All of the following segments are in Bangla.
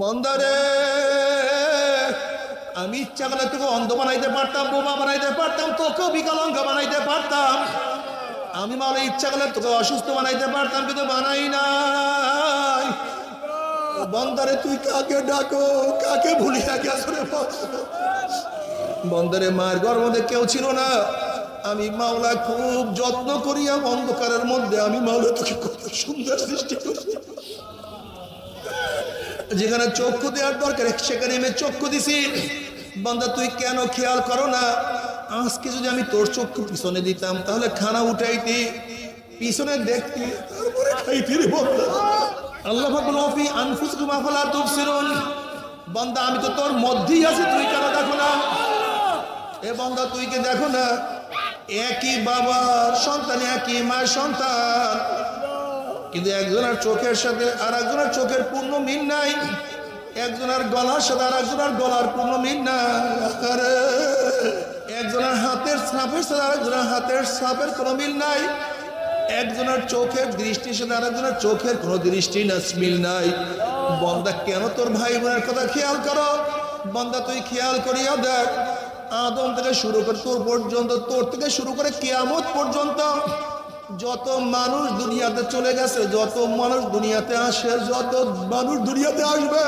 মন্দারে আমি ইচ্ছা করলে তোকে অন্ধ বানাইতে পারতাম, বোমা বানাইতে পারতাম, তোকেও বিকলাঙ্গ বানাইতে পারতাম। আমি মাওলা ইচ্ছা করলে তোকে অসুস্থ বানাইতে পারতাম, কিন্তু বানাই নাই। বন্দারে তুই কাকে ডাকো, কাকে ভুলিয়া গেছ রে বন্দারে? মায়ের গর্ভে মধ্যে কেউ ছিল না। আমি মাওলা খুব যত্ন করিয়া অন্ধকারের মধ্যে আমি মাওলা তোকে কত সুন্দর সৃষ্টি করছি। যেখানে চক্ষু দেওয়ার দরকার সেখানে আমি চক্ষু দিছি। বান্দা তুই কেন খেয়াল করো না? আজকে যদি আমি তোর চক্ষু পিছনে দিতাম তাহলে খানা উঠাইতি, পিছনে দেখতি, তারপরে খাইতি রে বান্দা। আল্লাহ বলেন ফি আনফুসিকুম আফালা তুবসিরুন। বান্দা আমি তো তোর মধ্যেই আছি, তুই কেন দেখো না? এ বান্দা তুই কি দেখো না? একই বাবার সন্তান, একই মায়ের সন্তান, কিন্তু একজনের চোখের সাথে আর একজনের চোখের পূর্ণ মিল নাই। একজনের গলার সাথে আর একজনের গলার পূর্ণ মিল নাই। একজনের হাতের ছাপের সাথে আর একজনের হাতের ছাপের কোনো মিল নাই। একজনের চোখের দৃষ্টির সাথে আর একজনের চোখের কোনো দৃষ্টি না মিল নাই। বান্দা কেন তোর ভাই বোনের কথা খেয়াল করো? বান্দা তুই খেয়াল করিয়া দেখ, আদম থেকে শুরু করে তোর পর্যন্ত, তোর থেকে শুরু করে কিয়ামত পর্যন্ত যত মানুষ দুনিয়াতে চলে গেছে, যত মানুষ দুনিয়াতে আসে, যত মানুষ দুনিয়াতে আসবে,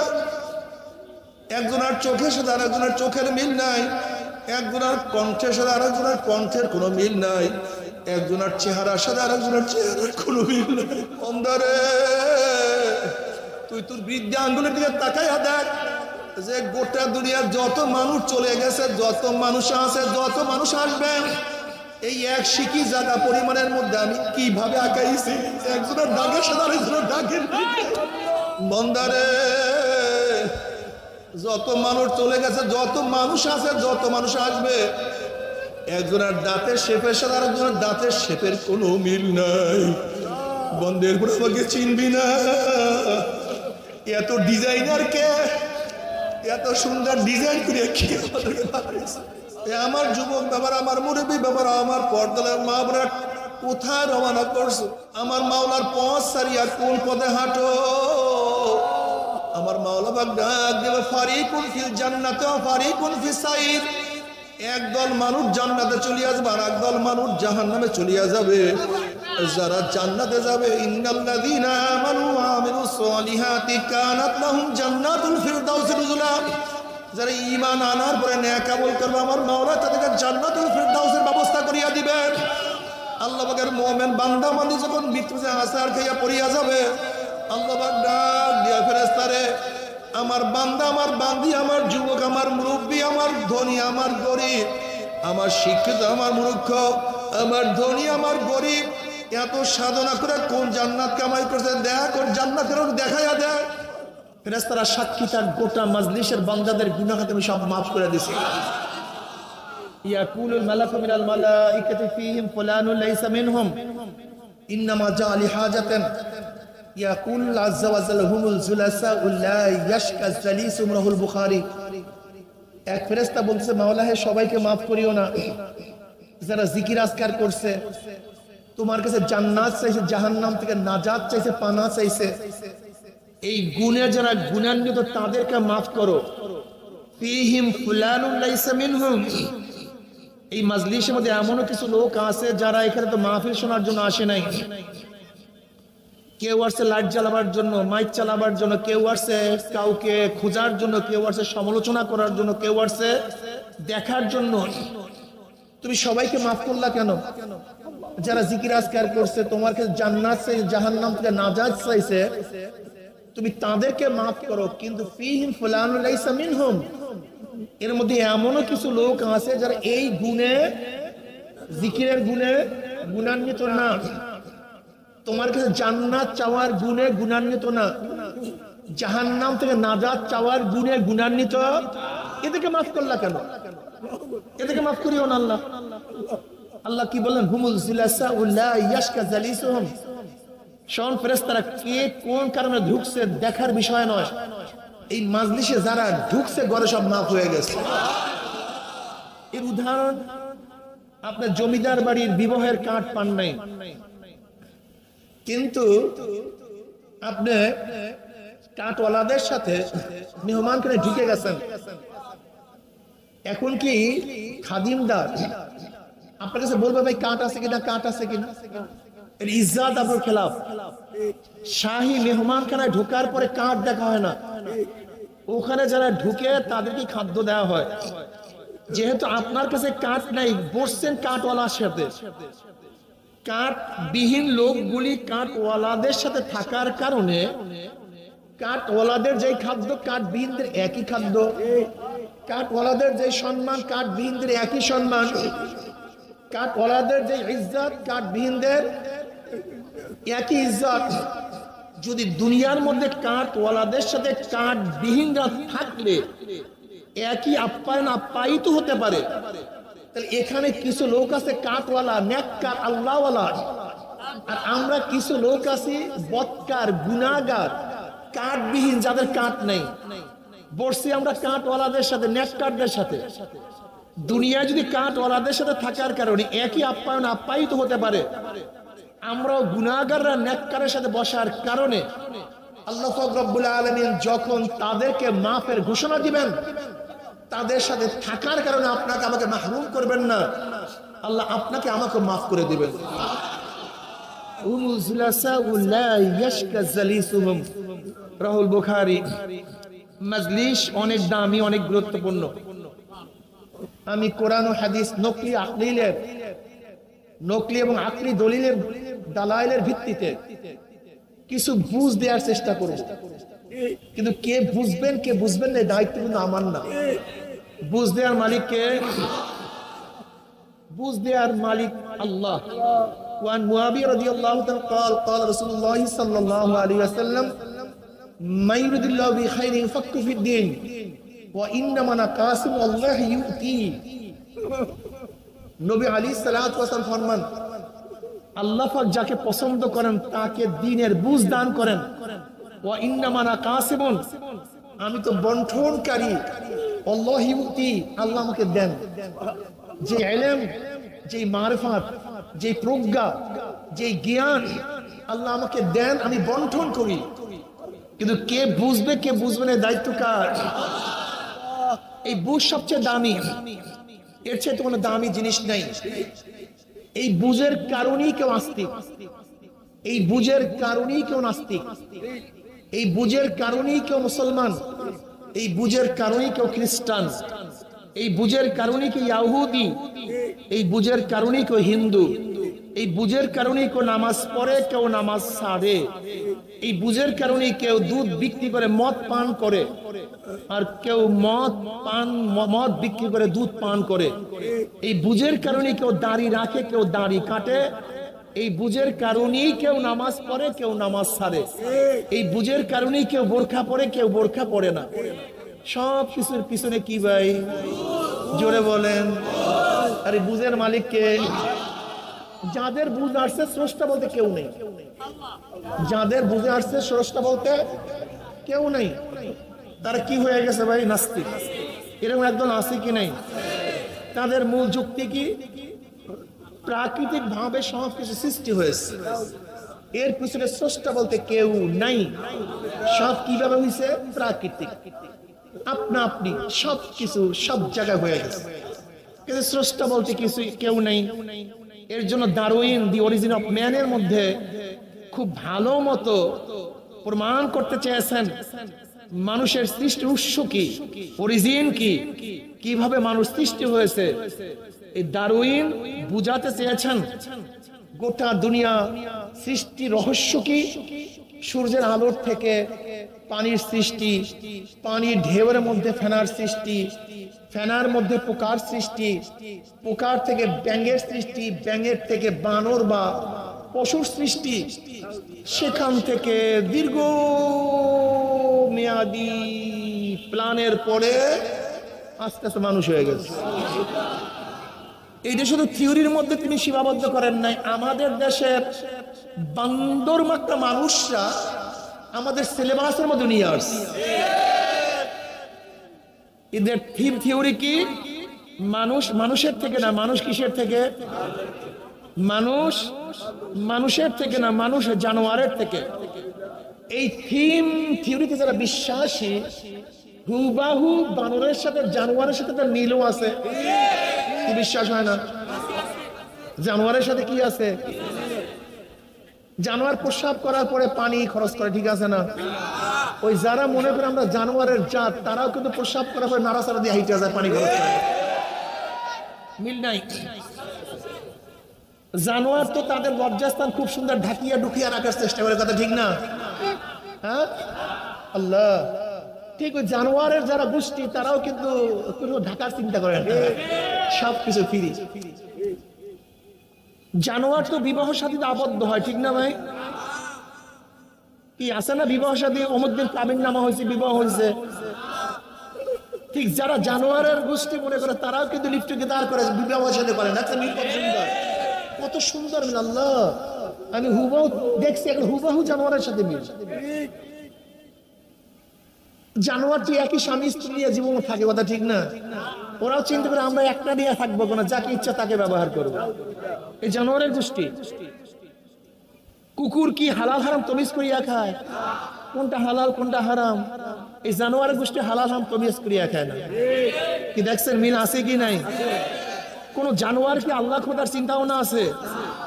একজনের চোখের সাথে আর একজনের চোখের মিল নাই। একজনের কণ্ঠের সাথে আর একজনের কণ্ঠের কোনো মিল নাই। একজনের চেহারার সাথে আর একজনের চেহারার কোনো মিল নাই। অন্ধরে তুই তোর বৃদ্ধি আঙ্গুলের দিকে তাকাইয়া দেখ যে গোটা দুনিয়ার যত মানুষ চলে গেছে, যত মানুষ আছে, যত মানুষ আসবে, এই এক শিকি জায়গা পরিমাণের মধ্যে আমি কিভাবে আঁকাইছি। একজনের ডাকের সাথে আরেকজনের ডাকের। বন্দারে যত মানুষ চলে গেছে, যত মানুষ আছে, যত মানুষ আসবে, একজনের দাঁতের শেপের সাথে আরেকজনের দাঁতের শেপের কোনো মিল নাই। বন্ধের পরে আমাকে চিনবি না। এত ডিজাইনার কে? এত সুন্দর ডিজাইন করে কি আমার যুবক বাবার, আমার মুরব্বী বাবার, আমার পর্দার মা বোনেরা কোথায় রওনা করছো? আমার মাওলার পথ সারিয়া কোন পথে হাঁটো? আমার মাওলা পাক ডাক দেবে, ফারিকুন ফিল জান্নাতি ওয়া ফারিকুন ফিস সাইর। একদল মানুষ জান্নাতে চলে আসবে আর একদল মানুষ জাহান্নামে চলে যাবে। যারা জান্নাতে যাবে, ইন্নাল্লাযীনা আমানু ওয়া আমিলুস সলিহাতি কানাত লাহুম জান্নাতুল ফিরদাউস নুজুলা। যারা ঈমান আনার পরে নেক আমল করবে, আমার মাওলা তাদেরকে জান্নাতুল ফিরদাউসের ব্যবস্থা করিয়া দিবেন। আল্লাহ পাকের মুমিন বান্দা বান্দি যখন মৃত্যুতে আসার খাইয়া পড়িয়া যাবে, আল্লাহ পাক ডাক দিয়া ফেরেশতারে, আমার বান্দা, আমার বান্দি, আমার যুবক, আমার মুরব্বী, আমার ধনী, আমার গরিব, আমার শিক্ষিত, আমার মূর্খ, আমার ধনী, আমার গরিব, এত সাধনা করে কোন জান্নাত কামাই করছে, দেখ ওর জান্নাতের দেখাইয়া দেয়। ফেরেশতারা সাক্ষী, তার গোটা মাজলিসের বান্দাদের গুনাহ আমি সব মাফ করে দিছি। ইয়াকুলুল মালাকু মিনাল মালাইকাতি ফীহিম ফুলানুন লাইসা মিনহুম ইন্নামা জাআ লিহাজাতান ইয়াকুল আযজা ওয়া জাল্লা হুমুল জুলাসা লা ইয়াশকা জালিসুম রাহুল বুখারী। এক ফেরেশতা বলতেছে, মাওলা হে সবাইকে মাফ করিও না, যারা জিকির আজকার করছে, তোমার কাছে জান্নাত চাইছে, জাহান্নাম থেকে নাজাত চাইছে, পানা চাইছে, এই গুণে যারা গুণান্বিত তাদেরকে মাফ করো। ফীহিম ফুলানুন লাইসা মিনহুম। এই মাজলিসের মধ্যে এমনও কিছু লোক আছে যারা এখানে তো মাহফিল শোনার জন্য আসে নাই। কেউ আসছে লাইট জ্বালাবার জন্য, মাইক চালাবার জন্য, কেউ আসছে কাউকে খোঁজার জন্য, কেউ আসছে সমালোচনা করার জন্য, কেউ আসছে দেখার জন্য। তুমি সবাইকে মাফ করলা কেন? যারা জিকির আজকার করছে, তোমার কাছে জান্নাত চাইছে, জাহান্নাম থেকে নাজাত চাইছে, তুমি তাদেরকে মাফ করো। কিন্তু ফীহিম ফুলানুন লাইসা মিনহুম, এর মধ্যে এমনও কিছু লোক আছে যারা এই গুণে, জিকিরের গুণে গুণান্বিত না, তোমার কাছে জান্নাত চাওয়ার গুণে গুণান্বিত না, জাহান্নাম থেকে নাজাত চাওয়ার গুণে গুণান্বিত। এদেরকে মাফ করলা কেন? এদেরকে মাফ করিও না। আল্লাহ আল্লাহ কি বলেন? হুমুল জুলাসা লা ইয়াশকা জালিসুহুম। শোন ফেরেশতারা, কে কোন কারণে ঢুকছে দেখার বিষয় নয়, এই মাজলিসে যারা ঢুকছে ঘরে সব মাফ হয়ে গেছে। এর উদাহরণ, আপনার জমিদার বাড়ির বিবাহের কার্ড পান নাই, কিন্তু আপনি কাঠওয়ালাদের সাথে মেহমানখানে ঢুকে গেছেন। এখন কি খাদিমদার আপনার কাছে বলবে ভাই কাঠ আছে কিনা, কাঠ আছে কিনা? এর ইজ্জত আপনার খেলাফ। শাহী মেহমানখানায় ঢোকার পরে কাঠ দেখা হয় না, ওখানে যারা ঢুকে তাদেরকে খাদ্য দেওয়া হয়। যেহেতু আপনার কাছে কাঠ নাই, বসছেন কাঠওয়ালার সাথে, কাঠবিহীন লোকগুলি কাঠওয়ালাদের সাথে থাকার কারণে কাঠওয়ালাদের যে খাদ্য কাঠবিহীনদের একই খাদ্য, কাঠওয়ালাদের যে সম্মান কাঠবিহীনদের একই সম্মান, কাঠওয়ালাদের যে ইজ্জত কাঠবিহীনদের একই ইজ্জত। যদি দুনিয়ার মধ্যে কাঠওয়ালাদের সাথে কাঠবিহীনরা থাকলে একই আপ্যায়ন আপ্যায়িত হতে পারে, তাহলে এখানে কিছু লোক আছে কাঠওয়ালা, নেককার, আল্লাহওয়ালা, আর আমরা কিছু লোক আছি বদকার, গুনাহগার, কাঠবিহীন, যাদের কাঠ নেই। বসছি আমরা কাঠওয়ালাদের সাথে, নেককারদের সাথে। দুনিয়ায় যদি কাঠওয়ালাদের সাথে থাকার কারণে একই আপ্যায়ন আপ্যায়িত হতে পারে, আমরাও গুনাহগাররা নেককারের সাথে বসার কারণে আল্লাহ পাক রব্বুল আলামিন যখন তাদেরকে মাফের ঘোষণা দিবেন, তাদের সাথে থাকার কারণে আপনাকে আমাকে মাহরুম করবেন না, আল্লাহ আপনাকে আমাকে মাফ করে দিবেন। রাহুল বুখারী। মজলিস অনেক দামি, অনেক গুরুত্বপূর্ণ। আমি কোরআন ও হাদিস নকলি এবং আকলি দলিলের দালাইলের ভিত্তিতে কিছু বুঝ দেওয়ার চেষ্টা করব, কিন্তু কে বুঝবেন কে বুঝবেন না দায়িত্ব কিন্তু আমার না। বুঝ দেওয়ার মালিক কে? বুঝ দেওয়ার মালিক আল্লাহ। ওয়ান মুআবিয়া রাদিয়াল্লাহু তাআলা قال قال رسول الله صلى الله عليه وسلم ما يريد الله بخير يفقه في الدين وانما نقاسم الله يؤتي। নবী আলাইহিস সালাতু ওয়াস সালাম ফরমান, আল্লাহ পাক যাকে পছন্দ করেন তাকে দ্বীনের বুঝ দান করেন। ওয়া ইন্নামা নাকাসিমুন, আমি তো বন্টনকারী। আল্লাহ ইউতি, আল্লাহ আমাকে দেন। যে ইলম, যে মারিফাত, যে প্রজ্ঞা, যে জ্ঞান আল্লাহ আমাকে দেন, আমি বন্টন করি। কিন্তু কে বুঝবে কে বুঝবে না দায়িত্ব কার? এই বুঝ সবচেয়ে দামি, এর চেয়ে তো কোনো দামি জিনিস নাই। এই বুঝের কারণেই কেউ আস্তিক, এই বুঝের কারণেই কেউ নাস্তিক, এই বুঝের কারণেই কেউ মুসলমান, এই বুঝের কারণেই কেউ খ্রিস্টান, এই বুঝের কারণেই কেউ ইহুদি, এই বুঝের কারণেই কেউ হিন্দু, এই বুঝের কারণেই কেউ নামাজ পড়ে, কেউ নামাজ ছাড়ে, এই বুঝের কারণেই কেউ দুধ বিক্রি করে মদ পান করে, আর কেউ মদ বিক্রি করে দুধ পান করে। এই বুঝের কারণেই কেউ দাড়ি রাখে, কেউ দাড়ি কাটে। এই বুঝের কারণেই কেউ নামাজ পড়ে, কেউ নামাজ ছাড়ে। এই বুঝের কারণেই কেউ বোরখা পরে, কেউ বোরখা পরে না। সব কিছুর পিছনে কি ভাই? জোরে বলেন। আরে বুঝের মালিককে? যাদের বুঝ আসছে স্রষ্টা বলতে কেউ নেই, যাদের বুঝে আসছে স্রষ্টা বলতে কেউ নেই, তারা কি হয়ে গেছে ভাই? নাস্তিক। এরকম একদল আছে কি নাই? তাদের মূল যুক্তি কি? প্রাকৃতিক ভাবে সবকিছু সৃষ্টি হয়েছে, এর পিছনে স্রষ্টা বলতে কেউ নাই। সব কিভাবে হয়েছে? প্রাকৃতিক, আপনা আপনি সবকিছু সব জায়গায় হয়ে গেছে, কিন্তু স্রষ্টা বলতে কিছু কেউ নাই। এর জন্য ডারউইন দি অরিজিন অফ ম্যানের মধ্যে খুব ভালো মতো প্রমাণ করতে চেয়েছেন মানুষের সৃষ্টির উৎস কি, অরিজিন কি, কিভাবে মানুষ সৃষ্টি হয়েছে। এই ডারউইন বুঝাতে চেয়েছেন গোটা দুনিয়া সৃষ্টি রহস্য কি। সূর্যের আলোর থেকে পানির সৃষ্টি, পানির ঢেউয়ের মধ্যে ফেনার সৃষ্টি, ফেনার মধ্যে পোকার সৃষ্টি, পোকার থেকে ব্যাঙের সৃষ্টি, ব্যাঙের থেকে বানর বা পশুর সৃষ্টি, সেখান থেকে দীর্ঘ মেয়াদি প্ল্যানের পরে আস্তে আস্তে মানুষ হয়ে গেছে। এইটা শুধু থিওরির মধ্যে তিনি সীমাবদ্ধ করেন নাই। আমাদের দেশের বান্দর মাত্রা মানুষরা আমাদের সিলেবাসের মধ্যে নিয়ে আসছে। এদের থিওরি কি? মানুষ মানুষের থেকে না, মানুষ কিসের থেকে? মানুষ মানুষের থেকে না, মানুষ জানোয়ারের থেকে। এই থিম থিওরিতে যারা বিশ্বাসী, হুবাহু বানরের সাথে জানোয়ারের সাথে তার মিলও আছে। কি বিশ্বাস হয় না? জানোয়ারের সাথে কি আছে? জানোয়ার প্রস্রাব করার পরে পানি খরচ করে, ঠিক আছে না? ওই যারা মনে করে আমরা জানোয়ারের জাত, তারাও কিন্তু প্রস্রাব করার পরে নাড়াচাড়া দিয়ে হাইটে যায়, পানি খরচ করে। মিল নাই? জানোয়ার তো তাদের লজ্জাস্থান খুব সুন্দর ঢাকিয়া ঢুকিয়া রাখার চেষ্টা করে, কথা ঠিক না? হ্যাঁ, আল্লাহ ঠিক। ওই জানোয়ারের যারা গোষ্ঠী, তারাও কিন্তু ঢাকার চিন্তা করে না, সবকিছু ফিরি। জানোয়ার তো বিবাহ সাথীতে আবদ্ধ হয়, ঠিক না ভাই? কি আছে না বিবাহ সাথী, অমুকদের কাবিন নামা হয়েছে, বিবাহ হয়েছে। ঠিক যারা জানোয়ারের গোষ্ঠী মনে করে, তারাও কিন্তু লিফটকে দাঁড় করে বিবাহ সাথে করে না। একটা মিল কত সুন্দর, কত সুন্দর মিল। আল্লাহ, আমি হুবাহু দেখছি, এখন হুবাহু জানোয়ারের সাথে মিল। জানোয়ার তো একই স্বামী স্ত্রী নিয়ে জীবন থাকে, কথা ঠিক না? ওরাও চিন্তা করে আমরা একটা দিয়ে থাকবো, কোনো যাকে ইচ্ছা তাকে ব্যবহার করবো। এই জানোয়ারের গোষ্ঠী। কুকুর কি হালাল হারাম তমিজ করিয়া খায়? কোনটা হালাল কোনটা হারাম? এই জানোয়ারের গোষ্ঠী হালাল হারাম তমিজ করিয়া খায় না। কি দেখছেন মিল আছে কি নাই? কোন জানোয়ার কি আল্লাহ খোদার চিন্তা ভাবনা আছে?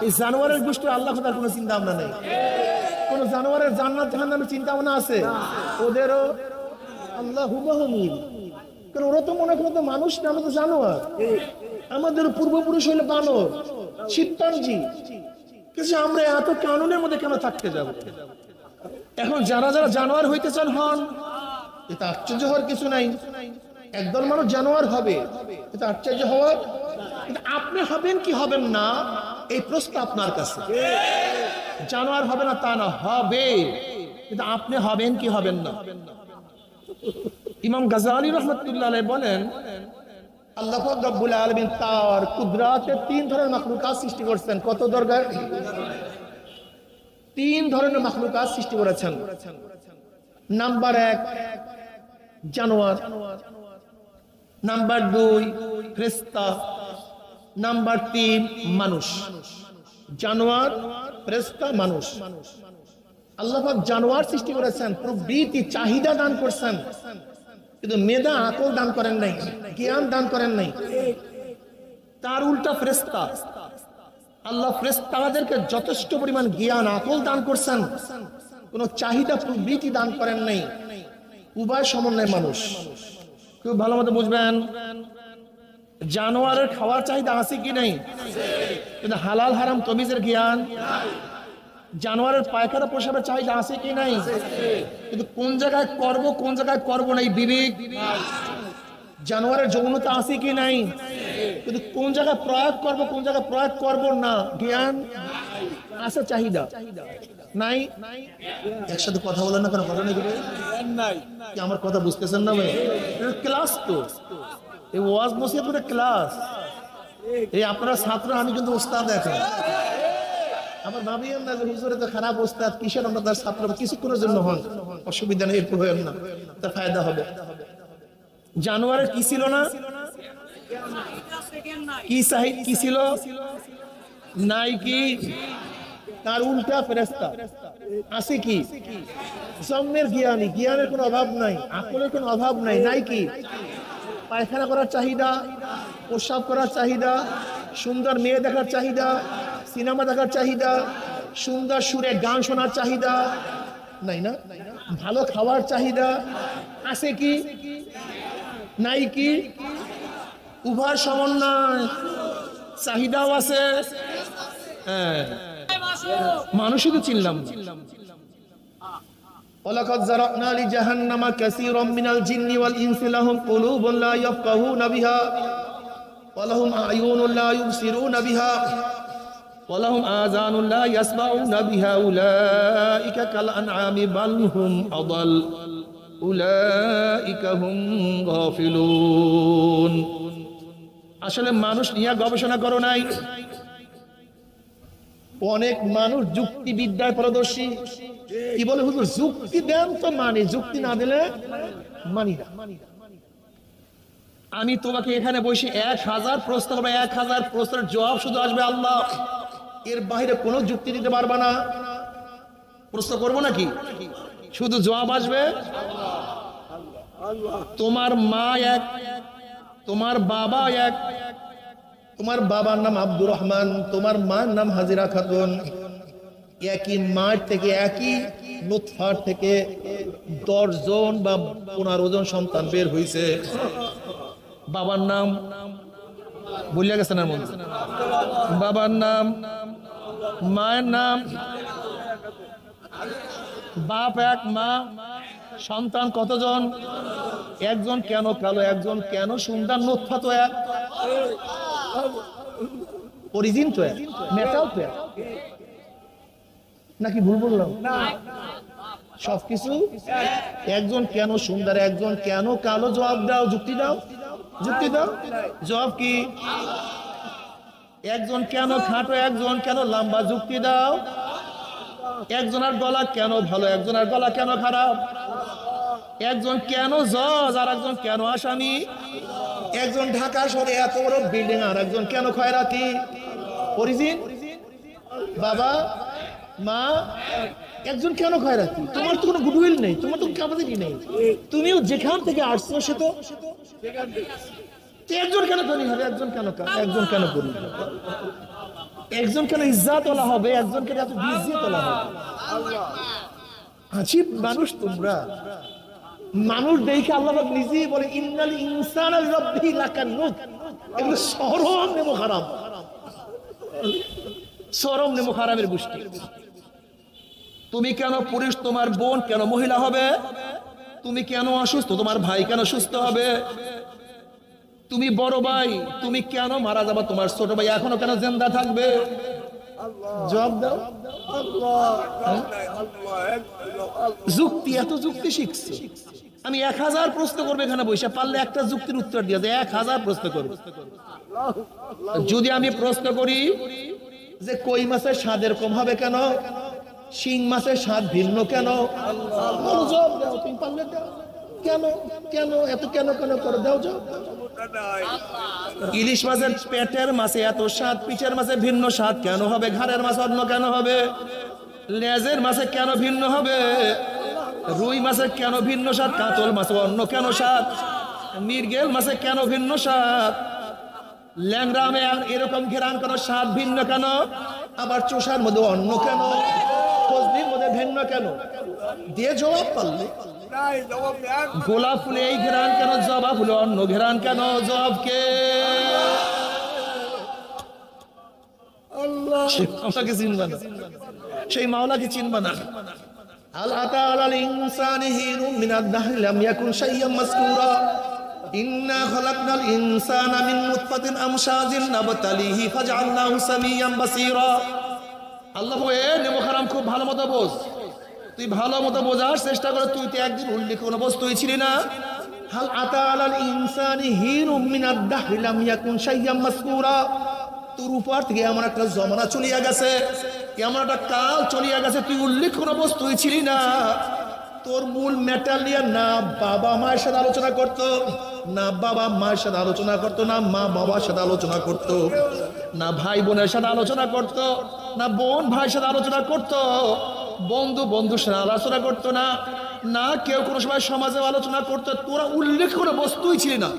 এই জানোয়ারের গোষ্ঠী আল্লাহ খোদার কোনো চিন্তা ভাবনা নেই। কোন জানোয়ারের জান্নাত জাহান্নামের চিন্তা ভাবনা আছে? ওদেরও আল্লাহ হুবহু মিল। কারণ ওরা তো মনে করতো মানুষ না, আমরা তো জানোয়ার। আমাদের পূর্বপুরুষ হইলে বানর, শিবপাঞ্জি। কিন্তু আমরা এত কানুনের মধ্যে কেন থাকতে যাব? এখন যারা যারা জানোয়ার হইতে চান হন, এটা আশ্চর্য হওয়ার কিছু নাই। একদল মানুষ জানোয়ার হবে, এটা আশ্চর্য হওয়ার। কিন্তু আপনি হবেন কি হবেন না, এই প্রশ্ন আপনার কাছে। জানোয়ার হবে না তা না, হবে, কিন্তু আপনি হবেন কি হবেন না। ইমাম গাজালি রাহমাতুল্লাহ আলাইহি বলেন, আল্লাহ পাক রব্বুল আলামিন তার কুদরতে তিন ধরনের মাখলুকাত সৃষ্টি করেছেন। কত দরকার? তিন ধরনের মাখলুকাত সৃষ্টি করেছেন। নাম্বার 1 জানোয়ার, নাম্বার 2 ফেরেশতা, নাম্বার 3 মানুষ। জানোয়ার, ফেরেশতা, মানুষ। আল্লাহ পাক জানোয়ার সৃষ্টি করেছেন, প্রবৃত্তি চাহিদা দান করেছেন, কিন্তু মেধা আকল দান করেন নাই, জ্ঞান দান করেন নাই। তার উল্টা ফেরেশতা, আল্লাহ ফেরেশতাদেরকে যথেষ্ট পরিমাণ জ্ঞান আকল দান করছেন, কোন চাহিদা প্রবৃত্তি দান করেন নাই। উভয় সমন্বয় মানুষ। খুব ভালো মতো বুঝবেন, জানোয়ারের খাওয়ার চাহিদা আছে কি নাই? কিন্তু হালাল হারাম তমিজের জ্ঞান। জানোয়ারের পায়খানা প্রসাবের চাহিদা আছে কি নাই? কিন্তু কোন জায়গায় করব কোন জায়গায় করব না, বিবেক। জানোয়ারের যৌনতা আছে কি নাই? কিন্তু কোন জায়গায় প্রয়োগ করব কোন জায়গায় প্রয়োগ করব না, জ্ঞান আছে, চাহিদা নাই। একসাথে কথা বলেন না কেন? ঘটনা কি আমার কথা বুঝতেছেন না ভাই? ক্লাস তো, এই ওয়াজ নসিহতের ক্লাস। এই আপনারা ছাত্র, আমি কিন্তু ওস্তাদ। এখন আমার ভাবিয়েন না যে হুজুরে তো খারাপ ওস্তাদ, কিসের আমরা তার ছাত্র। কিছুক্ষণের জন্য হন, অসুবিধা নেই, এরপর হইেন না, তার ফায়দা হবে। জানোয়ারের কি ছিল না? কি চাহিদ কি ছিল? নাই কি? তার উল্টা ফেরেশতা আছে কি? জন্মের জ্ঞানী, জ্ঞানের কোনো অভাব নাই, আকলের কোনো অভাব নাই। নাই কি? পায়খানা করার চাহিদা, প্রস্রাব করার চাহিদা, সুন্দর মেয়ে দেখার চাহিদা, সিনেমা দেখার চাহিদা, সুন্দর সুরে গান শোনার চাহিদা নাই না? ভালো খাওয়ার চাহিদা আছে কি? নাই কি? উভয় সমন্বয়, চাহিদাও আছে। হ্যাঁ, মানুষই তো চিনলাম। ওয়ালাকাদ যারানা লিজাহান্নামা কাসীরাম মিনাল জিন্নি ওয়াল ইনসি লাহুম কুলুবুন লা ইয়াফকাহুনা বিহা ওয়া লাহুম আ'য়ুনুন লা ইউবসিরুনা বিহা ওয়া লাহুম আযানুন লা ইয়াসমাউনা বিহা উলাইকা কাল আনআমি বাল হুম আদাল উলাইকা হুম গাফিলুন। আসলে মানুষ নিয়ে গবেষণা করো নাই। অনেক মানুষ যুক্তিবিদ্যায় পারদর্শী। কি বলে হুজুর, যুক্তি দেন তো মানি, যুক্তি না দিলে মানি না। আমি তোমাকে এখানে বসে 1000 প্রশ্ন হবে, 1000 প্রশ্নের জবাব শুধু আসবে আল্লাহ, এর বাইরে কোনো যুক্তি দিতে পারবা না। প্রশ্ন করবো নাকি? শুধু জবাব আসবে তোমার মা এক, তোমার বাবা এক। তোমার বাবার নাম আব্দুর রহমান, তোমার মার নাম হাজিরা খাতুন। একই মার থেকে, একই নুতফার থেকে 10 জন বা 15 জন সন্তান বের হয়েছে। বাবার নাম বলিয়া গেছেন এর মধ্যে, বাবার নাম, মায়ের নাম, বাপ এক, মা, সন্তান কতজন? একজন। কেন কালো, একজন কেন সুন্দর? নুতফা তো এক, অরিজিন তো এক, মেটাল তো এক। নাকি ভুল বললাম? সবকিছু একজন কেন সুন্দর, একজন কেন কালো? জবাব দাও, যুক্তি দাও, যুক্তি দাও। জবাব কি? একজন কেন খাটো, একজন কেন লম্বা? যুক্তি দাও। একজনের গলা কেন ভালো, একজনের গলা কেন খারাপ? একজন কেন জজ আর একজন কেন আসামি? একজন ঢাকা শহরে এত বড় বিল্ডিং আর একজন কেন খয়রাতি? অরিজিন বাবা মা, একজন কেন খয়রাতি? তোমার তো কোনো গুডউইল নেই, তোমার তো ক্যাপাসিটি নেই, তুমিও যেখান থেকে আসছো সে তো একজন কেন ধনী হবে, একজন কেন, একজন কেন গরিব, একজন কেন ইজ্জাতওয়ালা হবে, একজন কেন এত বিজ্জিতওয়ালা হবে? আজীব মানুষ তোমরা। মানুষ দেখে আল্লাহ পাক নিজেই বলে ইন্নাল ইনসানা লিরাব্বিহি লাকানুত। এগুলো শরম নেমো হারাম, শরম নেমো হারামের গোষ্ঠী। তুমি কেন পুরুষ, তোমার বোন কেন মহিলা হবে? তুমি কেন অসুস্থ, তোমার ভাই কেন সুস্থ হবে? তুমি বড় ভাই, তুমি কেন মারা যাবে, তোমার ছোট ভাই এখনো কেন জিন্দা থাকবে? জবাব দাও। যুক্তি, এত যুক্তি শিখছো। আমি 1000 প্রশ্ন করবো এখানে বসে, পারলে একটা যুক্তির উত্তর দিয়ে যায়। 1000 প্রশ্ন করবো। যদি আমি প্রশ্ন করি যে কই মাছের স্বাদ এরকম হবে কেন, শিং মাছের স্বাদ ভিন্ন কেন, জবাব দাও। তুমি পারলে দাও। কেন কেন এত কেন কেন করে দাও জবাব। ইলিশ মাছের পেটের মাছে এত স্বাদ, পিঠের মাছে ভিন্ন স্বাদ কেন হবে? ঘাড়ের মাছ অন্য কেন হবে? লেজের মাছে কেন ভিন্ন হবে? রুই মাছের কেন ভিন্ন স্বাদ? কাতল মাছে অন্য কেন স্বাদ? মৃগেল মাছে কেন ভিন্ন স্বাদ? ল্যাংড়া আমে এরকম ঘেরান কেন, স্বাদ ভিন্ন কেন? আবার চোষার মধ্যে অন্য কেন, ফজলির মধ্যে ভিন্ন কেন? দিয়ে জবাব পারলে। গোলাপ ফুলে এই ঘেরান কেন, জবা ফুলে অন্য ঘেরান কেন? জবাব কে? মাওলাকে চিনবা না, সেই মাওলাকে চিনবা না। আল আতা আলাল ইনসানি হিনুম মিনাদ দাহরি লাম ইয়াকুন শাইয়্যাম মাযকুরা ইন্না খালাকনাল ইনসানা মিন নুতফাতিন আমশাজিন নাবতালিহি ফাজআলনাহু সামিয়াম বাসীরা। আল্লাহ এ নেমো হারাম খুব ভালো মতো বোঝ, তুই ভালো মতো বোঝার চেষ্টা করে। তুই তো একদিন উল্লেখ কোনো বস্তুই ছিলি না। হাল আতা আলাল ইনসানি হিনুম মিনাদ দাহরি লাম ইয়াকুন শাইয়্যাম মাযকুরা। তোর উপর থেকে এমন একটা জমানা চলিয়া গেছে, এমন একটা কাল চলিয়া গেছে, তুই উল্লেখ কোনো বস্তুই ছিলি না। তোর মূল ম্যাটার নিয়ে না বাবা মায়ের সাথে আলোচনা করতো, না বাবা মায়ের সাথে আলোচনা করতো, না মা বাবার সাথে আলোচনা করতো, না ভাই বোনের সাথে আলোচনা করতো, না বোন ভাইয়ের সাথে আলোচনা করতো, বন্ধু বন্ধুর সাথে আলোচনা করতো না, না কেউ কোনো সময় সমাজে আলোচনা করতো। তোরা উল্লেখ কোনো বস্তুই ছিলি না।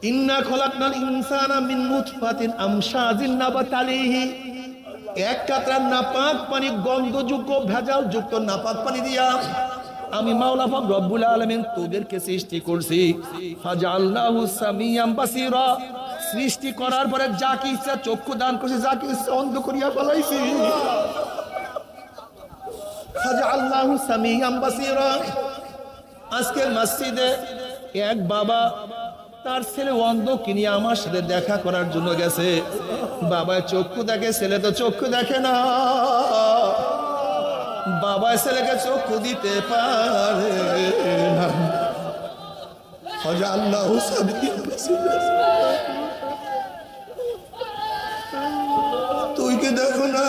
ইন্না খলাকনাল ইনসানা মিন নুতফাতিন আমশাজিন নাবতালিহি। এক কাতরা নাপাক পানি, গন্ধযুক্ত ভেজাল যুক্ত নাপাক পানি দিয়া আমি মাওলা পাক রব্বুল আলামিন তোদেরকে সৃষ্টি করছি। ফাজআলনাহু সামিয়াম বাসীরা। সৃষ্টি করার পরে যাকে ইচ্ছা চক্ষু দান করছি, যাকে ইচ্ছা অন্ধ করিয়া ফেলাইছি। ফাজআলনাহু সামিয়াম বাসীরা। আজকে মসজিদে এক বাবা তার ছেলে অন্ধ কিনে আমার সাথে দেখা করার জন্য গেছে। বাবা চক্ষু দেখে, ছেলে তো চক্ষু দেখে না। বাবা ছেলেকে চক্ষু দিতে পারে না। ফাজআলনাহু সামিয়াম বাসীরা। তুই কি দেখো না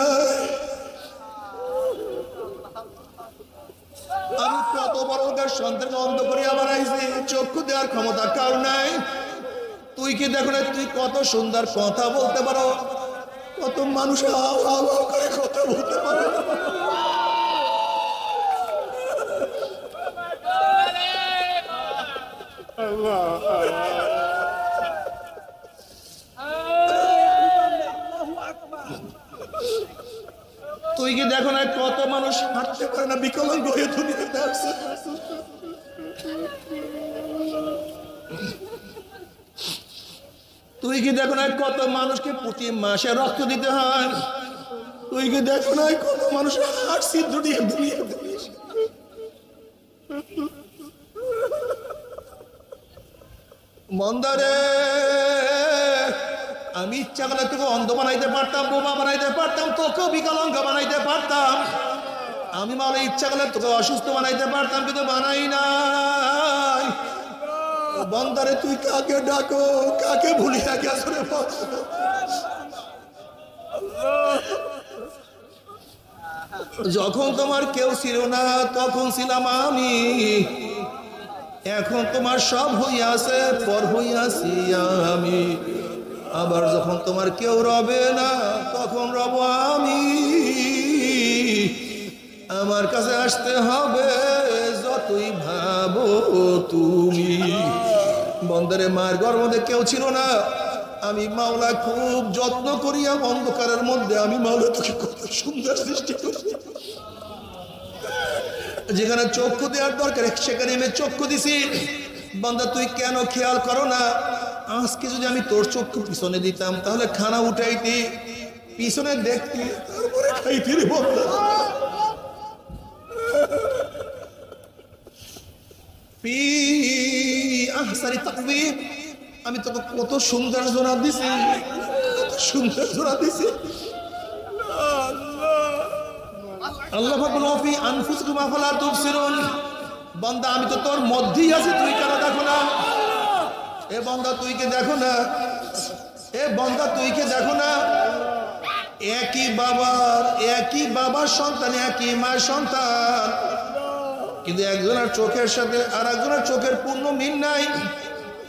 আমি কত বড় ওদের সন্তানকে অন্ধ করিয়া বানাইছি, চক্ষু দেওয়ার ক্ষমতা কার নাই? তুই কি দেখো না তুই কত সুন্দর কথা বলতে পারো, কত মানুষ হাও হাও করে কথা বলতে পারো। তুই কি দেখো না কত মানুষ হাঁটতে পারে না, বিকলাঙ্গ হয়ে দুনিয়াতে আসছে। তুই কি দেখো না কত মানুষকে প্রতি মাসে রক্ত দিতে হয়। তুই কি দেখো না কত মানুষ হাঁটছি দুনিয়াতে। মন্দারে, আমি ইচ্ছা করলে তোকে অন্ধ বানাইতে পারতাম, বোমা বানাইতে পারতাম, তোকেও বিকলাঙ্গ বানাইতে পারতাম। আমি মাওলা ইচ্ছা করলে তোকে অসুস্থ বানাইতে পারতাম, কিন্তু বানাই নাই। বন্দারে, তুই কাকে ডাকো, কাকে ভুলিয়া গেছো রে? যখন তোমার কেউ ছিল না তখন ছিলাম আমি। এখন তোমার সব হইয়াছে, পর হইয়াছি আমি। আবার যখন তোমার কেউ রবে না তখন রব আমি। আমার কাছে আসতে হবে যতই ভাবো তুমি। বন্দরে মায়ের গর্ভে কেউ ছিল না, আমি মাওলা খুব যত্ন করিয়া অন্ধকারের মধ্যে আমি মাওলা তোকে কত সুন্দর সৃষ্টি করছি। যেখানে চক্ষু দেওয়ার দরকার সেখানে আমি চক্ষু দিছি। বান্দা, তুই কেন খেয়াল করো না? আজকে যদি আমি তোর চক্ষু পিছনে দিতাম তাহলে খানা উঠাইতি, পিছনে দেখতি, তারপরে খাইতি রে বান্দা। আমি তোকে কত সুন্দর জোড়া দিছি, কত সুন্দর জোড়া দিছি। আল্লাহ বলে ফি আনফুসিকুম আফালা তুবসিরুন। বান্দা, আমি তো তোর মধ্যেই আছি, তুই কেন দেখো না? এ বান্দা, তুই কে দেখো না? এ বান্দা, তুই কে দেখো না? একই বাবার সন্তান, একই মায়ের সন্তান, কিন্তু একজনের চোখের সাথে আর একজনের চোখের পূর্ণ মিল নাই।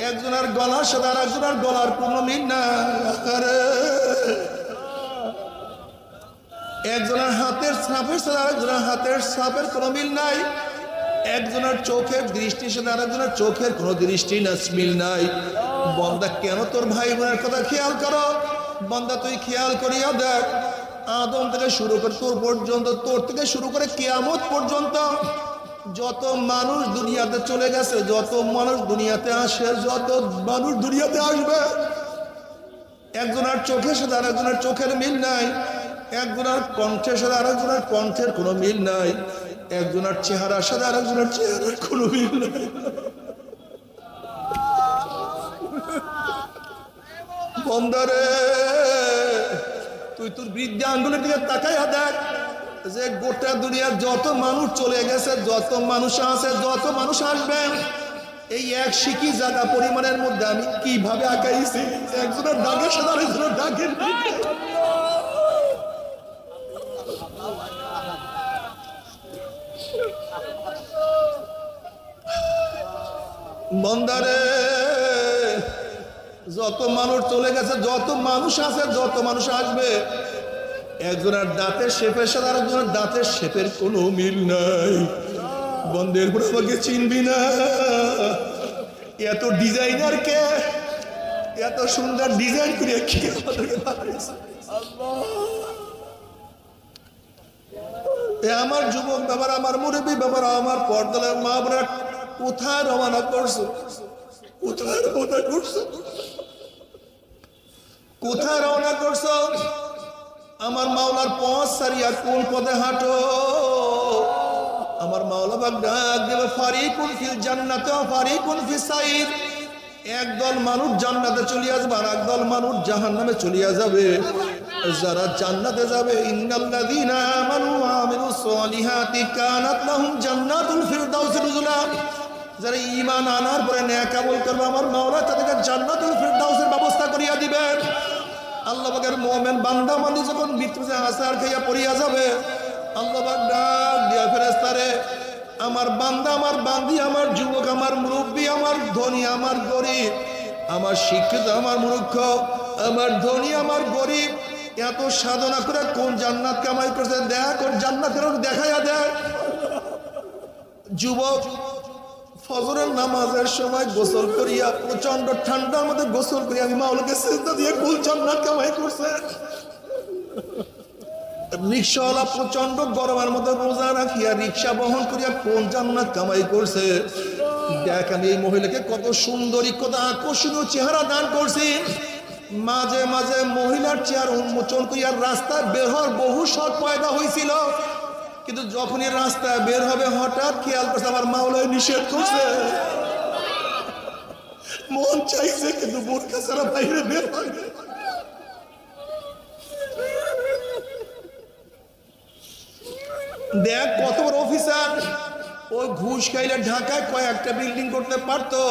একজনের গলার সাথে আর একজনের গলার পূর্ণ মিল নাই। একজনের হাতের ছাপের সাথে আর একজনের হাতের ছাপের কোনো মিল নাই। একজনের চোখের দৃষ্টির সাথে আর একজনের চোখের কোনো দৃষ্টি না, মিল নাই। বন্দা, কেন তোর ভাই বোনের কথা খেয়াল করো? বন্দা, তুই খেয়াল করিয়া দেখ, আদম থেকে শুরু করে তোর পর্যন্ত, তোর থেকে শুরু করে কিয়ামত পর্যন্ত যত মানুষ দুনিয়াতে চলে গেছে, যত মানুষ দুনিয়াতে আসে, যত মানুষ দুনিয়াতে আসবে, একজনের চোখের সাথে আর একজনের চোখের মিল নাই। একজনের কণ্ঠের সাথে আর একজনের কণ্ঠের কোনো মিল নাই। একজনের চেহারার সাথে আর একজনের চেহারার কোনো মিল নাই। বন্দারে, তুই তোর বৃদ্ধা আঙ্গুলের দিকে তাকাইয়া দেখ, যে গোটা দুনিয়ার যত মানুষ চলে গেছে, যত মানুষ আছে, যত মানুষ আসবে, এই এক শিকি জায়গা পরিমাণের মধ্যে আমি কিভাবে আঁকাইছি। একজনের ডাকের সাথে আরেকজনের ডাকের বন্দারে, যত মানুষ চলে গেছে, যত মানুষ আছে, যত মানুষ আসবে, একজনের দাঁতের শেপের সাথে আরেকজনের দাঁতের শেপের কোনো মিল নাই। বন্ধের পরে আমাকে চিনবি না। এত ডিজাইনার কে? এত সুন্দর ডিজাইন করে কি আমার যুবক বাবার, আমার মুরব্বী বাবার, আমার পর্দার মা বোনেরা, কোথায় রওনা করছো? কোথায় রওনা করছো? কোথায় রওনা করছো? আমার মাওলার পথ সারিয়া কোন পথে হাঁটো? আমার মাওলা বাগ ডাক দেবে, ফারিকুন ফিল জান্নাতে ওয়া ফারিকুন ফিস সাইর। একদল মানুষ জান্নাতে চলে আসবে আর একদল মানুষ জাহান্নামে চলে যাবে। যারা জান্নাতে যাবে, ইন্নাল্লাযীনা আমানু ওয়া আমিলুস সলিহাতি কানাত লাহুম জান্নাতুল ফিরদাউস নুজুলা। যারা ঈমান আনার পরে নেক আমল করবে, আমার মাওলা তাদেরকে জান্নাতুল ফিরদাউসের ব্যবস্থা করিয়া দিবেন। আল্লাহ পাকের মুমিন বান্দা বান্দি যখন মৃত্যুতে আছাড় খাইয়া পড়িয়া যাবে, আল্লাহ পাক ডাক দিয়া ফেরেশতারে, আমার বান্দা, আমার বান্দি, আমার যুবক, আমার মুরব্বী, আমার ধনী, আমার গরিব, আমার শিক্ষিত, আমার মূর্খ, আমার ধনী, আমার গরিব, এত সাধনা করে কোন জান্নাত কামাই করছে, দেখ ওর জান্নাতের দেখাইয়া দেখ। যুবক ফজরের নামাজের সময় গোসল করিয়া প্রচন্ড ঠান্ডার মধ্যে গোসল করিয়া আমি মাওলাকে সিজদা দিয়ে কুল জান্নাত কামাই করছে। রিক্সাওয়ালা প্রচন্ড গরমের মধ্যে রোজা রাখিয়া রিক্সা বহন করিয়া কোন জান্নাত কামাই করছে। দেখ আমি এই মহিলাকে কত সুন্দরী কত আকর্ষণীয় চেহারা দান করছি। মাঝে মাঝে মহিলার চেহারা উন্মোচন করিয়া রাস্তায় বের হওয়ার বহু শখ পয়দা হয়েছিল, কিন্তু যখনই রাস্তায় বের হবে হঠাৎ খেয়াল করছে আমার মাওলায় নিষেধ করছে। মন চাইছে কিন্তু বোরকা ছাড়া বাইরে বের হয়। দেখ কত বড় অফিসার, ওই ঘুষ খাইলে ঢাকায় কয়েকটা বিল্ডিং করতে পারতো,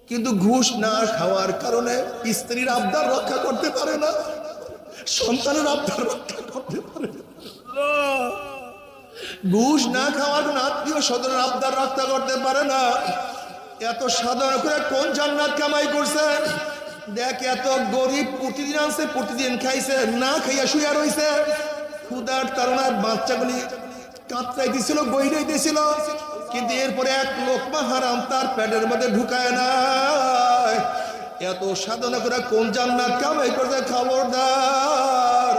কিন্তু ঘুষ না খাওয়ার কারণে স্ত্রীর আবদার রক্ষা করতে পারে না, সন্তানের আবদার রক্ষা করতে পারে না। ঘুষ না খাওয়ার কোন আত্মীয় স্বজনের আবদার রক্ষা করতে পারে না। এত সাধারণ করে কোন জান্নাত কামাই করছে। দেখ এত গরিব প্রতিদিন আনছে, প্রতিদিন খাইছে, না খাইয়া শুয়া রইছে। ক্ষুধার তাড়নায় বাচ্চাগুলি কাতরাইতেছিল, বইরাইতেছিল, কিন্তু এরপরে এক লোকমা হারাম তার পেটের মধ্যে ঢুকায় না। এত সাধনা করে কোন জান্নাত কামাই করছে। খবরদার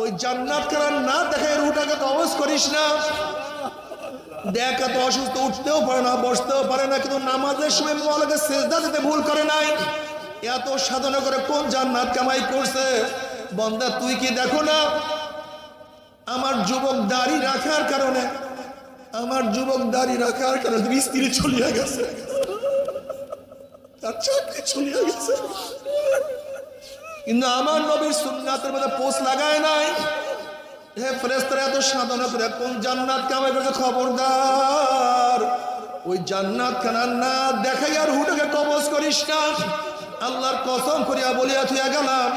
ওই জান্নাত কারণ না দেখে রুটাকে কবজ করিস না। দেখ এত অসুস্থ, উঠতেও পারে না, বসতেও পারে না, কিন্তু নামাজের সময় মাওলাকে সিজদা দিতে ভুল করে নাই। এত সাধনা করে কোন জান্নাত কামাই করছে। বান্দা তুই কি দেখো না আমার যুবক দাড়ি রাখার কারণে, আমার যুবক দাড়ি রাখার কারণে স্ত্রী চলিয়া গেছে, তার চাকরি চলিয়া গেছে, কিন্তু আমার নবীর সুন্নাতের মধ্যে পোস্ট লাগায় নাই। হে ফেরেশতারা এত সাধনা করে কোন জান্নাত কামাই করছে। খবরদার ওই জান্নাত খানা না দেখাই আর হুটকে কবজ করিস না। আল্লাহর কসম করিয়া বলিয়া থুইয়া গেলাম,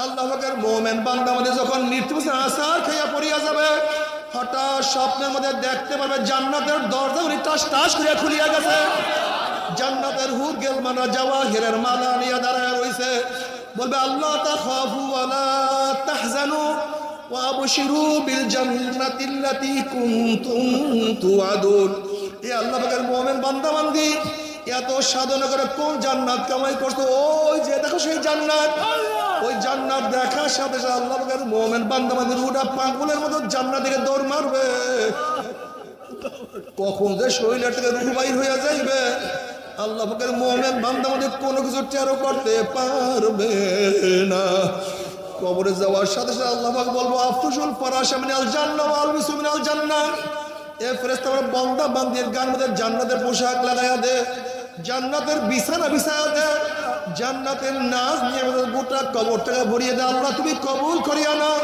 আল্লাহ পাকের মুমিন বান্দা আমাদের যখন মৃত্যু আসার খাইয়া পড়িয়া যাবে, হঠাৎ স্বপ্নের মধ্যে দেখতে পারবে জান্নাতের দরজা উনি টাস টাস করিয়া খুলিয়া গেছে। জান্নাতের হুর গেলমানা জাওয়াহিরের মালা নিয়ে দাঁড়ায় রইছে। বলবে আল্লাহ তাখাফু ওয়ালা তাহজানু ওয়া আবশিরু বিল জান্নাতিল্লাতী কুনতুম তুআদুন। এ আল্লাহ পাকের মুমিন বান্দা বান্দি এত সাধনা করে কোন জান্নাত কামাই করছো। ওই যে দেখো সেই জান্নাত, ওই জান্নাত দেখার সাথে সাথে আল্লাহ পাকের মুমিন বান্দা বান্দির রুটা পাগলের মতো জান্নাত দিকে দৌড় মারবে। কখন যে শরীরের থেকে রূহ বাইর হয়ে যাইবে আল্লাহ পাকের মুমিন বান্দা বান্দি কোনো কিছু টেরও করতে পারবে না। কবরে যাওয়ার সাথে সাথে আল্লাহ পাক বলবো আফতুশুল ফারাশা মিনাল জান্নাহ ওয়া আলবিসু মিনাল জান্নাহ। এ ফেরেশতা বান্দা বান্দির গায়ের মধ্যে জান্নাতের পোশাক লাগায়া দে, জান্নাতের বিছানা বিছায়া দে, জান্নাতের নাজ নিয়ে গোটা কবরটাকে ভরিয়ে দে। আল্লাহ তুমি কবুল করিয়া নাও।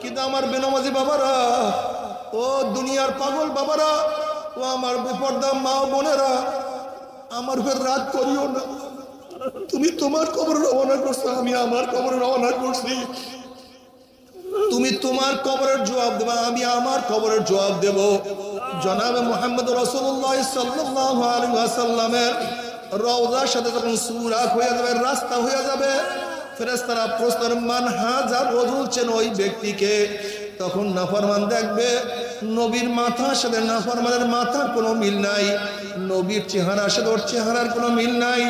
কিন্তু আমার বেনামাজি বাবারা, ও দুনিয়ার পাগল বাবারা, ও আমার বেপরদা মা বোনেরা, আমার উপর রাগ করিও না। তুমি তোমার কবরে রওনা করছো, আমি আমার কবরে রওনা করছি। তুমি তোমার কবরের জবাব দেবা, আমি আমার কবরের জবাব দেব। জনাবে মুহাম্মদ রাসূলুল্লাহ সাল্লাল্লাহু আলাইহি ওয়াসাল্লামের রওজার সাথে যখন সুরাক হয়ে যাবে, রাস্তা হয়ে যাবে, ফেরেশতারা প্রশ্ন মান হাযা রাজুল, চেন ওই ব্যক্তিকে। তখন নাফরমান দেখবে নবীর মাথার সাথে নাফরমানের মাথার কোনো মিল নাই, নবীর চেহারার সাথে ওর চেহারার কোনো মিল নাই,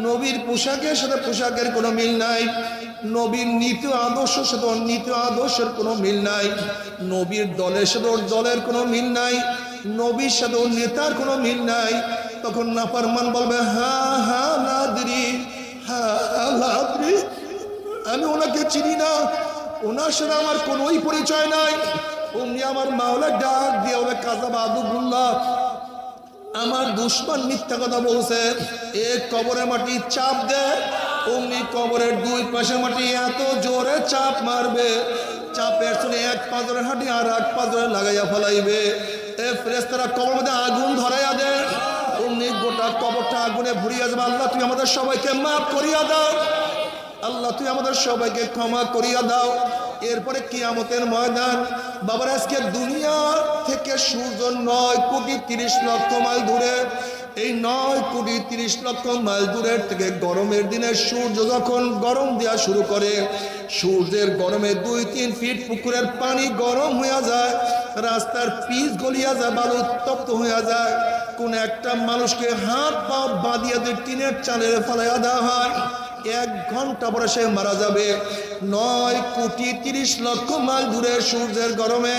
নবীর পোশাকের সাথে পোশাকের কোনো মিল নাই, নবীর নীতি আদর্শের সাথে ওর নীতি আদর্শের কোনো মিল নাই, নবীর দলের সাথে ওর দলের কোনো মিল নাই, নবীর সাথে ওর নেতার কোনো মিল নাই। তখন নাফরমান বলবে হা হা লাদরি, হা লাদরি, আমি ওনাকে চিনি না, ওনার সাথে আমার কোনোই পরিচয় নাই। উনি আমার মাওলা ডাক দিয়ে ওরা কাযাব আদুল্লাহ, আমার দুশমন মিথ্যা কথা বলছে। এক কবরের মাটি চাপ দে, অমনি কবরের দুই পাশে মাটি এত জোরে চাপ মারবে, চাপের শুনে এক পাঁজরের হাঁটি আর এক পাঁজরে লাগাইয়া ফেলাইবে। এ ফেরেশতারা কবরের মধ্যে আগুন ধরাইয়া দে, অমনি গোটা কবরটা আগুনে ভরিয়া যাবে। আল্লাহ তুই আমাদের সবাইকে মাফ করিয়া দাও, আল্লাহ তুই আমাদের সবাইকে ক্ষমা করিয়া দাও। এরপরে কিয়ামতের ময়দান। বাবার আজকে দুনিয়া থেকে সূর্য 9,30,00,000 মাইল দূরে, এই 9,30,00,000 মাইল দূরের থেকে গরমের দিনে সূর্য যখন গরম দেওয়া শুরু করে, সূর্যের গরমে 2-3 ফিট পুকুরের পানি গরম হয়ে যায়, রাস্তার পিচ গলিয়া যায়, বালু উত্তপ্ত হয়ে যায়। কোন একটা মানুষকে হাত পা বাঁধিয়ে দিয়ে টিনের চালের ফেলাইয়া দেওয়া হয়, 1 ঘন্টা পরে সে মারা যাবে। 9,30,00,000 মাইল দূরে সূর্যের গরমে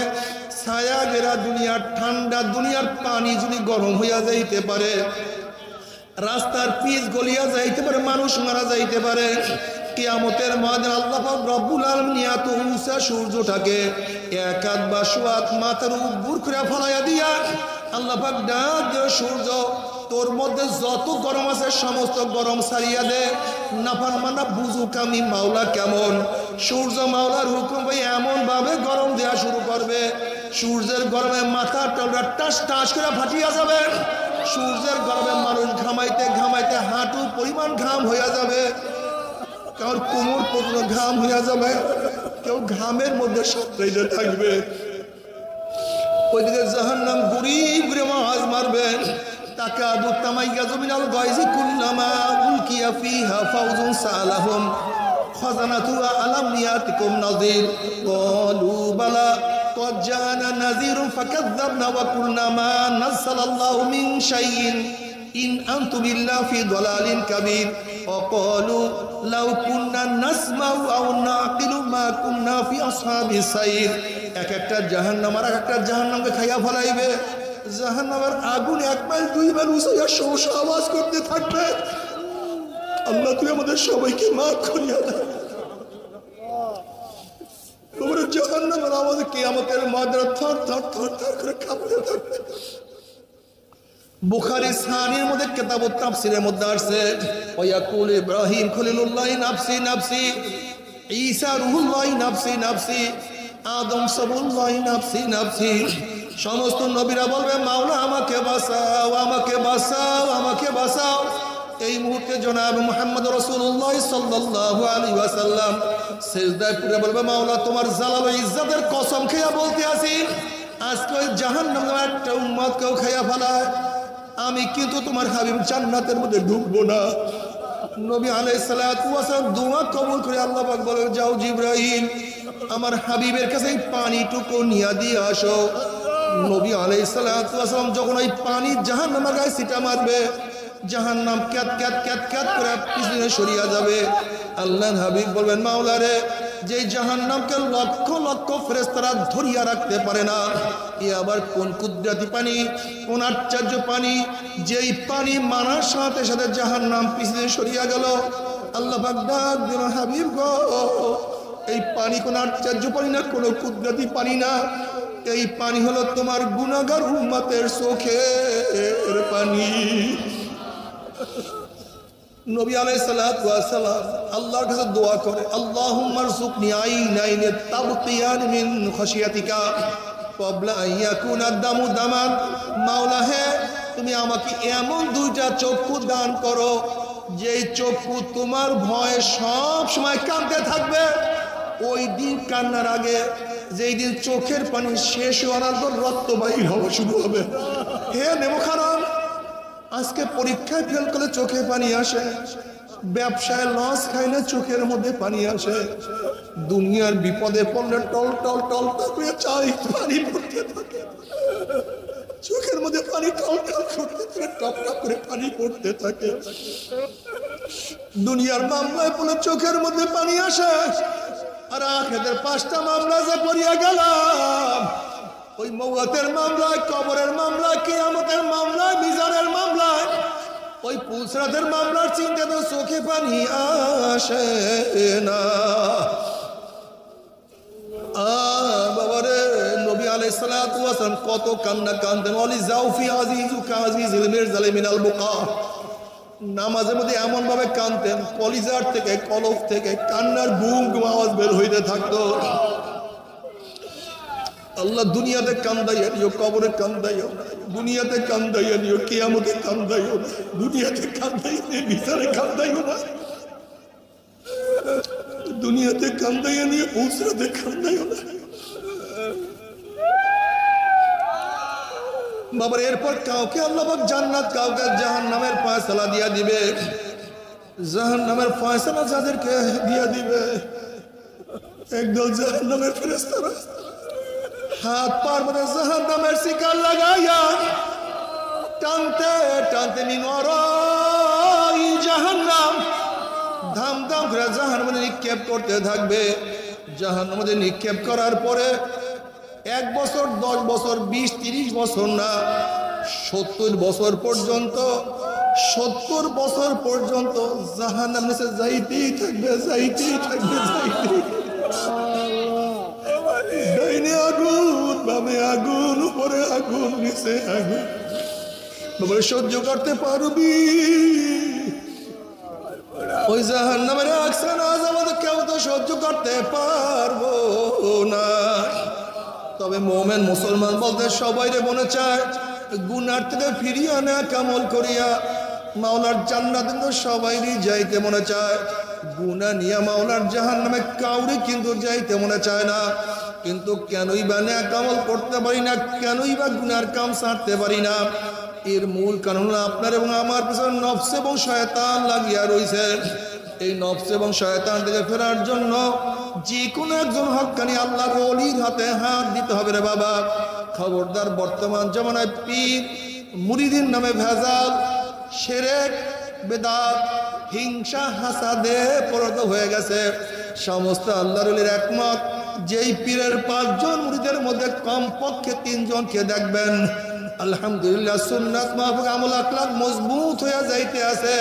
ছায়া ঘেরা দুনিয়ার ঠান্ডা দুনিয়ার পানি যদি গরম হইয়া যাইতে পারে, রাস্তার পিচ গলিয়া যাইতে পারে, মানুষ মারা যাইতে পারে, কিয়ামতের ময়দানে আল্লাহ পাক রব্বুল আলামিন এত উঁচা সূর্যটাকে 1 হাত বা 100 হাত মাথার উপর করে ফলাইয়া দিয়া আল্লাহ পাক ডাক দিয়ে, সূর্য তোর মধ্যে যত গরম আছে সমস্ত গরম ছাড়িয়া দে, নাফরমানা বুঝুক আমি মাওলা কেমন। সূর্য মাওলার হুকুম ভাই এমন ভাবে গরম দেয়া শুরু করবে, সূর্যের গরমে মাথা টলরা টাস টাস করে ফাটিয়া যাবে, সূর্যের গরমে মানুষ ঘামাইতে ঘামাইতে হাঁটু পরিমাণ ঘাম হইয়া যাবে, কারণ কোমর পর্যন্ত ঘাম হইয়া যাবে, কেউ ঘামের মধ্যে সাঁতরাইতে থাকবে। ওইদিকে জাহান্নাম ঘুরি ঘুরে আওয়াজ মারবে, তাকাদু তামাইয়াজু মিনাল গায়জি কুল্লামা উলকিয়া ফিহা ফাউজুন সালাহুম খাজানাতুহা আলাম ইয়াতিকুম নাযীর ক্বালু বালা قد جاءنا نذير فكذبنا وقلنا ما نزل الله من شيء إن أنتم إلا في ضلال كبير وقالوا لو كنا نسمع أو نعقل ما كنا في أصحاب السعير। এক একটা জাহান্নাম আর একটা জাহান্নামকে খাইয়া ফেলাইবে, জাহান্নামের আগুন 1 মাইল 2 মাইল উঁচে শোষ আওয়াজ করতে থাকবে। আল্লাহ তুই আমাদের সবাইকে মাফ করিয়া দে। জাহান্নামের আওয়াজে কিয়ামতের ময়দানে থর থর থর থর করে কাঁপতে থাকবে। বুখারী সাহিহের মধ্যে কিতাবুত তাফসীরের মধ্যে আছে, ওয়াকুল ইব্রাহিম খলিলুল্লাহ নাফসি নাফসি, ঈসা রূহুল্লাহ নাফসি নাফসি, আদম সাবুল্লাহ নাফসি নাফসি। সমস্ত নবীরা বলবে মাওলা আমাকে বাঁচাও, আমাকে বাঁচাও, আমাকে বাঁচাও। এই মুহূর্তে জনাব মুহাম্মদ রাসূলুল্লাহ সাল্লাল্লাহু আলাইহি ওয়াসাল্লাম সিজদায় পড়ে বলবে মাওলা তোমার জালাল ও ইজ্জতের কসম খেয়ে বলতে আছি, আজকে ওই জাহান্নামের একটা উম্মতকেও খাইয়া ফেলায়, আমি কিন্তু তোমার হাবিব জান্নাতের মধ্যে ঢুকবো না। নবী আলাইহিস সালাতু ওয়াস সালাম দোয়া কবুল করে আল্লাহ পাক বলে যাও জিবরাইল আমার হাবিবের কাছে এই পানিটুকু নিয়ে দিয়ে আসো। নবী আলাইহিস সালাতু ওয়াস সালাম যখন ওই পানি জাহান্নামের গায়ে ছিটা মারবে, জাহান্নাম ক্যাত ক্যাত ক্যাত ক্যাত করে পিছনে সরিয়া যাবে। আল্লাহর হাবিব বলবেন মাওলা রে, যে জাহান্নামকে লক্ষ লক্ষ ফেরেশতারা ধরিয়া রাখতে পারে না, এ আবার কোন কুদরতি পানি, কোন আশ্চর্য পানি, যেই পানি মারার সাথে সাথে জাহান্নাম পিছনে সরিয়া গেল। আল্লাহ পাক ডাক দিলেন হাবিব গো, এই পানি কোন আশ্চর্য পানি না, কোন কুদরতি পানি না, এই পানি হলো তোমার গুনাহগার উম্মতের চোখের পানি। নবী আলাইহিস সালাতু ওয়াস সালাম আল্লাহর কাছে দোয়া করে, আল্লাহুম্মা রযুকনি আইনাইন তাবকিয়ান মিন খাশিয়াতিকা ক্বাবলা আন ইয়াকুনা দামু দামান। মাওলা হে, তুমি আমাকে এমন 2টা চক্ষু দান করো, যেই চক্ষু তোমার ভয়ে সব সময় কাঁদতে থাকবে। ওই দিন কান্নার আগে, যেই দিন চোখের পানি শেষ হওয়ার পর রক্ত বাহির হওয়া শুরু হবে। হে নেমখারাম, আজকে পরীক্ষায় ফেল করলে চোখে পানি আসে, ব্যবসায় লস খাইলে চোখের মধ্যে পানি আসে, দুনিয়ার বিপদে পড়লে টল টল টল করে চাই পানি পড়তে থাকে, চোখের মধ্যে পানি টল টল করতে থাকে, টপ টপ করে পানি পড়তে থাকে। দুনিয়ার মামলায় পড়লে চোখের মধ্যে পানি আসে, আর আখিরাতের 5টা মামলা যে পড়িয়া গেলাম, ওই মওয়াতের মামলায়, কবরের মামলায়, কিয়ামতের মামলায়, মিজানের মামলায়, ওই পুলসরাতের মামলার চিন্তা তো চোখে পানি আসে না। বাবারে, নবী আলাইহিস সালাতু ওয়াস সালাম কত কান্না কাঁদতেন। ওয়ালি জাউফি আজিজুকা আজিজুল মিরজাল মিনাল বুকা। নামাজের মধ্যে এমন ভাবে কাঁদতেন, কলিজার থেকে, কলব থেকে কান্নার গুম গুম আওয়াজ বের হইতে থাকতো। আল্লাহ দুনিয়াতে কান্দাইয়া নিও, কবরে কান্দাইও, দুনিয়াতে কান্দাইয়া নিও, কিয়ামতে কান্দাইও না, দুনিয়াতে কান্দাইয়া নিও, বিচারে কান্দাইও না, দুনিয়াতে কান্দাইয়া নিও, পুলসরাতে কান্দাইও না। বাবার এরপর কাউকে আল্লাহ পাক জান্নাত, কাউকে জাহান্নামের ফয়সালা দিয়া দিবে। জাহান্নামের ফয়সালা যাদেরকে দিয়া দিবে, একদল জাহান্নামের ফেরেশতারা হাত পার মধ্যে জাহান্নামের শিকার লাগাইয়া টানতে টানতে নিনর জাহান্নাম ধাম ধাম করে জাহান্নামে নিক্ষেপ করতে থাকবে। জাহান্নামে নিক্ষেপ করার পরে 1 বছর 10 বছর 20-30 বছর না 70 বছর পর্যন্ত 70 বছর পর্যন্ত জাহান্নাম নিচে যাইতেই থাকবে যাইতেই থাকবে যাইতেই। ডাইনে আগুন বামে আগুন উপরে আগুন নিচে আগুন। বাবা সহ্য করতে পারবি? ওই জাহান্নামের আকসান আযাব কেউ তো সহ্য করতে পারবো না। তবে মুমিন মুসলমান বলতে সবাইরে মনে চায় গুনার থেকে ফিরিয়ে আনা কামল করিয়া মাওলার জান্নাতে তো সবাইরই যাইতে মনে চায়। গুনাহ নিয়ে মাওলার জাহান্নামে কাউরে কিন্তু যাইতে মনে চায় না। কিন্তু কেনই বা নেক আমল করতে পারি না, কেনই বা গুনার কাম ছাড়তে পারি না? এর মূল কারণ হলো আপনার এবং আমার পিছনে নফস এবং শয়তান লাগিয়া রয়েছে। এই নফস এবং শয়তান থেকে ফেরার জন্য যে কোনো একজন হক্কানি আল্লাহর ওলির হাতে হাত দিতে হবে রে বাবা। খবরদার, বর্তমান জামানায় পীর মুরিদিন নামে ভেজাল, শিরক, বেদাত, হিংসা, হাসাদে পরিণত হয়ে গেছে। সমস্ত আল্লাহর ওলির একমত, যেই পীরের 5 জন মুরিদের মধ্যে কমপক্ষে 3 জনকে দেখবেন আলহামদুলিল্লাহ সুন্নাত মাহফুজ আমল আখলাক মজবুত হয়ে যাইতে আছে,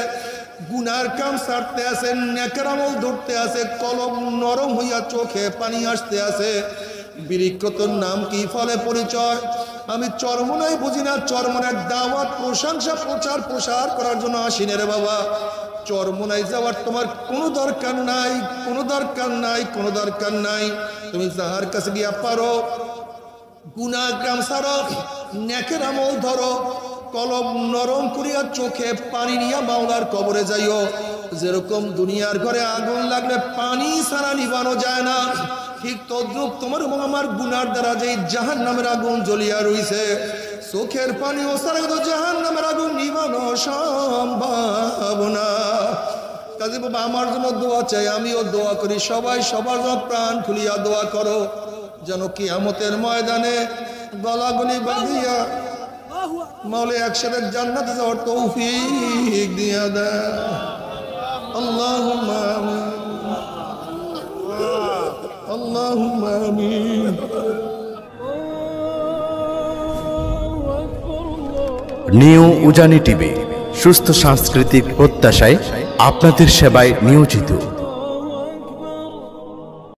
গুনার কাম ছাড়তে আছে, নেকের আমল ধরতে আছে, কলম নরম হইয়া চোখে পানি আসতে আছে। বৃক্ষতর নাম কি, ফলে পরিচয়? আমি চরমনাই বুঝি না, চরমনার দাওয়াত প্রশংসা প্রচার প্রসার করার জন্য আসিনে রে বাবা। চরমনাই যাওয়ার তোমার কোনো দরকার নাই, কোনো দরকার নাই, কোনো দরকার নাই। তুমি যাহার কাছে গিয়া পারো গুনাহ কাম ছাড়ো, নেকের আমল ধরো, কলম নরম করিয়া চোখে পানি নিয়া মাওলার কবরে যাইও। যেরকম দুনিয়ার ঘরে আগুন লাগলে পানি ছাড়া নিবানো যায় না, ঠিক তদ্রুপ তোমার এবং আমার গুনার দ্বারা যে জাহান্নামের আগুন জ্বলিয়া রইছে, চোখের পানি ও ছাড়া তো জাহান্নামের আগুন নিবানো সম্ভব না। কাজে বাবা আমার জন্য দোয়া চাই, আমিও দোয়া করি, সবাই সবার জন্য প্রাণ খুলিয়া দোয়া করো যেন কিয়ামতের ময়দানে গলাগলি বাঁধিয়া মাওলা একসাথে জান্নাতে যাওয়ার তৌফিক দিয়া দেয়। আল্লাহুম্মা আমিন, আল্লাহুম্মা আমিন। নিউ উজানি টিভি, সুস্থ সাংস্কৃতিক প্রত্যাশায় আপনাদের সেবায় নিয়োজিত।